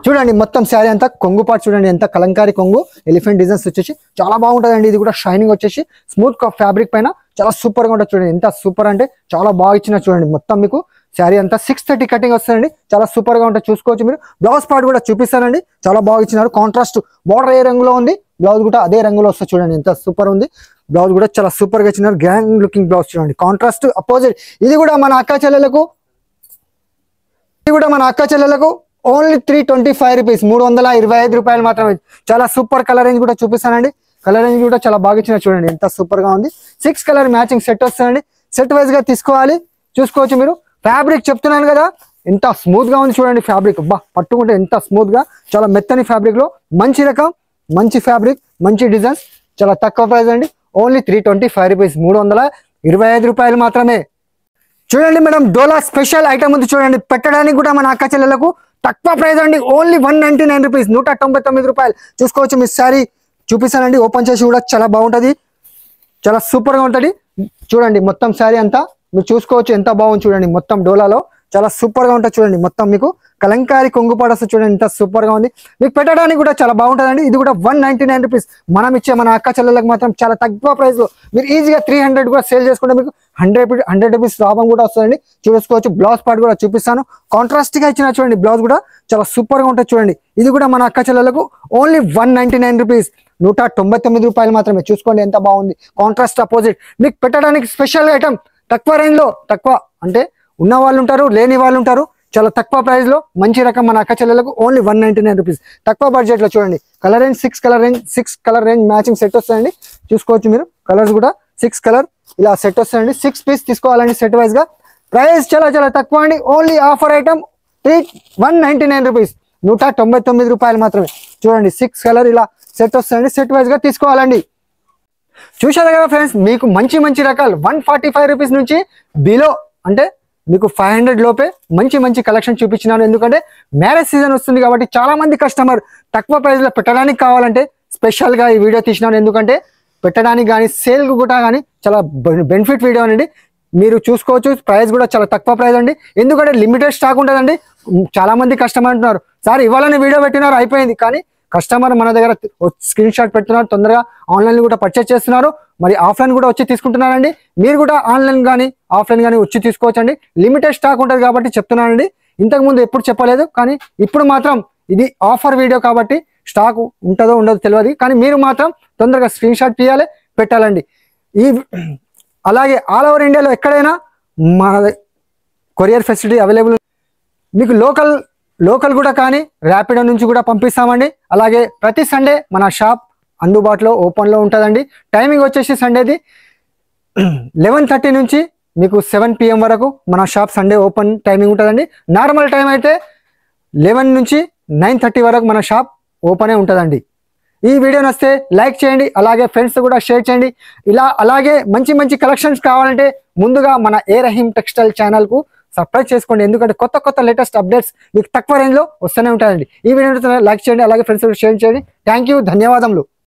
చూడండి మొత్తం శారీ అంతా కొంగు పాటు చూడండి, ఎంత కలంకారీ కొంగు ఎలిఫెంట్ డిజైన్స్ వచ్చేసి చాలా బాగుంటుందండి. ఇది కూడా షైనింగ్ వచ్చేసి స్మూత్ ఫ్యాబ్రిక్ పైన చాలా సూపర్ గా ఉంటుంది చూడండి, ఎంత సూపర్ అంటే చాలా బాగా ఇచ్చిన చూడండి. మొత్తం మీకు శారీ అంతా 630 కటింగ్ వస్తుందండి, చాలా సూపర్ గా ఉంటుంది చూసుకోవచ్చు మీరు. బ్లౌజ్ పార్ట్ కూడా చూపిస్తానండి, చాలా బాగా ఇచ్చినారు. కాంట్రాస్ట్ బార్డర్ ఏ రంగులో ఉంది, బ్లౌజ్ కూడా అదే రంగులో వస్తుంది చూడండి, ఎంత సూపర్ ఉంది. బ్లౌజ్ కూడా చాలా సూపర్ గా ఇచ్చినారు, గ్రాండ్ లుకింగ్ బ్లౌజ్ చూడండి. Contrast opposite. ఇది కూడా మన అక్క చెల్లెలకు ఓన్లీ 325 రూపీస్, 325 రూపాయలు మాత్రమే. చాలా సూపర్ కలర్ రేంజ్ కూడా చూపిస్తానండి, కలర్ రేంజ్ కూడా చాలా బాగా ఇచ్చిన చూడండి, ఎంత సూపర్ గా ఉంది. 6 కలర్ మ్యాచింగ్ సెట్ వస్తుందండి, సెట్ వైజ్ గా తీసుకోవాలి. చూసుకోవచ్చు మీరు ఫ్యాబ్రిక్ చెప్తున్నాను కదా, ఎంత స్మూత్ గా ఉంది చూడండి ఫ్యాబ్రిక్. పట్టుకుంటే ఎంత స్మూత్ గా, చాలా మెత్తని ఫ్యాబ్రిక్ లో మంచి రకం, మంచి ఫ్యాబ్రిక్, మంచి డిజైన్స్, చాలా తక్కువ ప్రైస్ అండి. ఓన్లీ 325 రూపీస్, 325 రూపాయలు మాత్రమే. చూడండి మేడం, డోలా స్పెషల్ ఐటమ్ ఉంది చూడండి, పెట్టడానికి కూడా మన అక్క చెల్లెలకు తక్కువ ప్రైస్ అండి. ఓన్లీ 199 రూపీస్, 199 రూపాయలు. చూసుకోవచ్చు మీ శారీ చూపిస్తానండి, ఓపెన్ చేసి కూడా చాలా బాగుంటది, చాలా సూపర్ గా ఉంటది చూడండి. మొత్తం శారీ అంతా మీరు చూసుకోవచ్చు ఎంత బాగుంది చూడండి, మొత్తం డోలాలో చాలా సూపర్ గా ఉంటుంది చూడండి. మొత్తం మీకు కలంకారీ కొంగుపాడు వస్తుంది చూడండి, ఎంత సూపర్ గా ఉంది. మీకు పెట్టడానికి కూడా చాలా బాగుంటుందండి. ఇది కూడా 199 రూపీస్. మనం ఇచ్చే మన అక్క చెల్లెలకు మాత్రం చాలా తక్కువ ప్రైస్ లో మీరు ఈజీగా 300 కూడా సేల్ చేసుకుంటే మీకు 100 రూపీస్ లాభం కూడా వస్తుందండి. చూసుకోవచ్చు బ్లౌజ్ పార్ట్ కూడా చూపిస్తాను, కాంట్రాస్ట్ గా ఇచ్చిన చూడండి. బ్లౌజ్ కూడా చాలా సూపర్ గా ఉంటుంది చూడండి. ఇది కూడా మన అక్క చెల్లెలకు ఓన్లీ 199 రూపీస్, 199 రూపాయలు మాత్రమే. చూసుకోండి ఎంత బాగుంది, కాంట్రాస్ట్ అపోజిట్. మీకు పెట్టడానికి స్పెషల్ ఐటమ్ తక్కువ రేంజ్ లో, తక్కువ అంటే ఉన్న వాళ్ళు ఉంటారు, లేని వాళ్ళు ఉంటారు, చాలా తక్కువ ప్రైస్ లో మంచి రకం మన అక్క చెల్లెలకు ఓన్లీ 199 రూపీస్, తక్కువ బడ్జెట్ లో. చూడండి colour range 6 colour range matching set వస్తాయండి. చూసుకోవచ్చు మీరు కలర్స్ కూడా 6 కలర్ ఇలా సెట్ వస్తాయండి. 6 పీస్ తీసుకోవాలండి సెట్ వైజ్ గా. ప్రైస్ చాలా చాలా తక్కువ అండి, ఓన్లీ ఆఫర్ ఐటమ్ 199 రూపీస్, 199 రూపాయలు మాత్రమే. చూడండి 6 కలర్ ఇలా సెట్ వస్తాయండి, సెట్ వైజ్ గా తీసుకోవాలండి. చూసారు కదా ఫ్రెండ్స్, మీకు మంచి మంచి రకాలు 145 రూపీస్ నుంచి బిలో అంటే మీకు 500 లోపే మంచి మంచి కలెక్షన్ చూపించినాను. ఎందుకంటే మ్యారేజ్ సీజన్ వస్తుంది కాబట్టి చాలా మంది కస్టమర్ తక్కువ ప్రైస్ లో పెట్టడానికి కావాలంటే స్పెషల్ గా ఈ వీడియో తీసినాను. ఎందుకంటే పెట్టడానికి కానీ సేల్ కూడా కానీ చాలా బెనిఫిట్ వీడియో అండి. మీరు చూసుకోవచ్చు ప్రైస్ కూడా చాలా తక్కువ ప్రైస్ అండి, ఎందుకంటే లిమిటెడ్ స్టాక్ ఉంటుందండి. చాలా మంది కస్టమర్ అంటున్నారు సార్ ఇవ్వాలని వీడియో పెట్టినారు అయిపోయింది, కానీ కస్టమర్ మన దగ్గర స్క్రీన్ షాట్ పెడుతున్నారు, తొందరగా ఆన్లైన్ కూడా పర్చేస్ చేస్తున్నారు, మరి ఆఫ్లైన్ కూడా వచ్చి తీసుకుంటున్నారండి. మీరు కూడా ఆన్లైన్ కానీ ఆఫ్లైన్ కానీ వచ్చి తీసుకోవచ్చండి. లిమిటెడ్ స్టాక్ ఉంటుంది కాబట్టి చెప్తున్నానండి, ఇంతకుముందు ఎప్పుడు చెప్పలేదు, కానీ ఇప్పుడు మాత్రం ఇది ఆఫర్ వీడియో కాబట్టి స్టాక్ ఉంటుందో ఉండదో తెలియదు, కానీ మీరు మాత్రం తొందరగా స్క్రీన్ షాట్ తీయాలి, పెట్టాలండి. అలాగే ఆల్ ఓవర్ ఇండియాలో ఎక్కడైనా మన కొరియర్ ఫెసిలిటీ అవైలబుల్. మీకు లోకల్ కూడా కానీ ర్యాపిడో నుంచి కూడా పంపిస్తామండి. అలాగే ప్రతి సండే మన షాప్ అందుబాటులో ఓపెన్లో ఉంటుందండి. టైమింగ్ వచ్చేసి సండేది 11:30 నుంచి మీకు 7 PM వరకు మన షాప్ సండే ఓపెన్ టైమింగ్ ఉంటుందండి. నార్మల్ టైం అయితే 11 నుంచి 9:30 వరకు మన షాప్ ఓపెనే ఉంటుందండి. ఈ వీడియో నచ్చితే లైక్ చేయండి, అలాగే ఫ్రెండ్స్ కూడా షేర్ చేయండి. అలాగే మంచి మంచి కలెక్షన్స్ కావాలంటే ముందుగా మన ఏ రహీం టెక్స్టైల్ ఛానల్కు సబ్స్క్రైబ్ చేసుకోండి, ఎందుకంటే కొత్త కొత్త లేటెస్ట్ అప్డేట్స్ మీకు తక్కువ రేంజ్లో వస్తూనే ఉంటాయండి. ఈ వీడియో లైక్ చేయండి, అలాగే ఫ్రెండ్స్ షేర్ చేయండి. థ్యాంక్ యూ, ధన్యవాదములు.